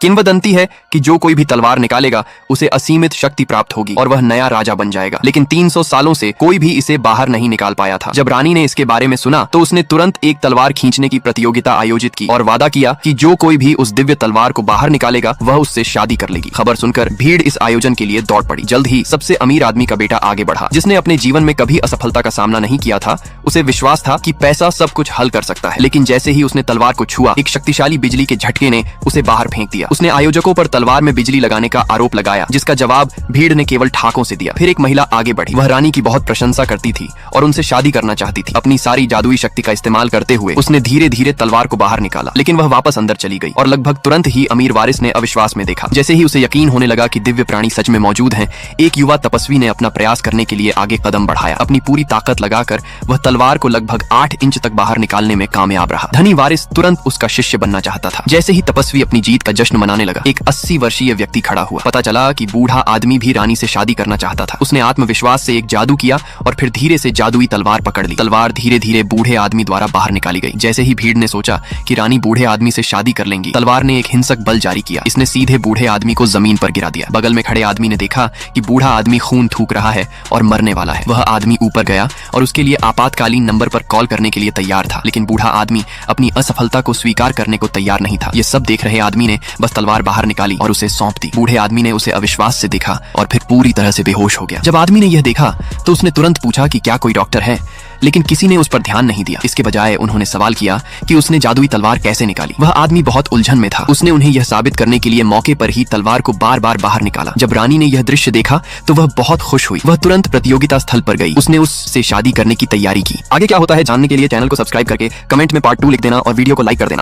किंवदंती है कि जो कोई भी तलवार निकालेगा उसे असीमित शक्ति प्राप्त होगी और वह नया राजा बन जाएगा। लेकिन 300 सालों से कोई भी इसे बाहर नहीं निकाल पाया था। जब रानी ने इसके बारे में सुना तो उसने तुरंत एक तलवार खींचने की प्रतियोगिता आयोजित की और वादा किया कि जो कोई भी उस दिव्य तलवार को बाहर निकालेगा वह उससे शादी कर लेगी। खबर सुनकर भीड़ इस आयोजन के लिए दौड़ पड़ी। जल्द ही सबसे अमीर आदमी का बेटा आगे बढ़ा, जिसने अपने जीवन में कभी असफलता का सामना नहीं किया था। उसे विश्वास था कि पैसा सब कुछ हल कर सकता है। लेकिन जैसे ही उसने तलवार को छुआ, एक शक्तिशाली बिजली के झटके ने उसे बाहर फेंक दिया। उसने आयोजकों पर तलवार में बिजली लगाने का आरोप लगाया, जिसका जवाब भीड़ ने केवल ठाकों से दिया। फिर एक महिला आगे बढ़ी। वह रानी की बहुत प्रशंसा करती थी और उनसे शादी करना चाहती थी। अपनी सारी जादुई शक्ति का इस्तेमाल करते हुए उसने धीरे धीरे तलवार को बाहर निकाला, लेकिन वह वापस अंदर चली गई और लगभग तुरंत ही अमीर वारिस ने अविश्वास में देखा। जैसे ही उसे यकीन होने लगा कि दिव्य प्राणी सच में मौजूद हैं, एक युवा तपस्वी ने अपना प्रयास करने के लिए आगे कदम बढ़ाया। अपनी पूरी ताकत लगाकर वह तलवार को लगभग 8 इंच तक बाहर निकालने में कामयाब रहा। धनी वारिस तुरंत उसका शिष्य बनना चाहता था। जैसे ही तपस्वी अपनी जीत का जश्न मनाने लगा, एक 80 वर्षीय व्यक्ति खड़ा हुआ। पता चला कि बूढ़ा आदमी भी रानी से शादी करना चाहता था। उसने आत्मविश्वास से एक जादू किया और फिर धीरे से जादुई तलवार पकड़ ली। तलवार धीरे धीरे बूढ़े आदमी द्वारा बाहर निकाली गई। जैसे ही भीड़ ने सोचा कि रानी बूढ़े आदमी से शादी कर लेंगी, तलवार ने एक हिंसक बल जारी किया। इसने सीधे बूढ़े आदमी को जमीन पर गिरा दिया। बगल में खड़े आदमी ने देखा कि बूढ़ा आदमी खून थूक रहा है और मरने वाला है। वह आदमी ऊपर गया और उसके लिए आपातकालीन नंबर पर कॉल करने के लिए तैयार था, लेकिन बूढ़ा आदमी अपनी असफलता को स्वीकार करने को तैयार नहीं था। ये सब देख रहे आदमी ने बस तलवार बाहर निकाली और उसे सौंप दी। बूढ़े आदमी ने उसे अविश्वास से देखा और फिर पूरी तरह से बेहोश हो गया। जब आदमी ने यह देखा तो उसने तुरंत पूछा कि क्या कोई डॉक्टर है, लेकिन किसी ने उस पर ध्यान नहीं दिया। इसके बजाय उन्होंने सवाल किया कि उसने जादुई तलवार कैसे निकाली। वह आदमी बहुत उलझन में था। उसने उन्हें यह साबित करने के लिए मौके पर ही तलवार को बार बार बाहर निकाला। जब रानी ने यह दृश्य देखा तो वह बहुत खुश हुई। वह तुरंत प्रतियोगिता स्थल पर गई। उसने उससे शादी करने की तैयारी की। आगे क्या होता है जानने के लिए चैनल को सब्सक्राइब करके कमेंट में पार्ट 2 लिख देना और वीडियो को लाइक कर देना।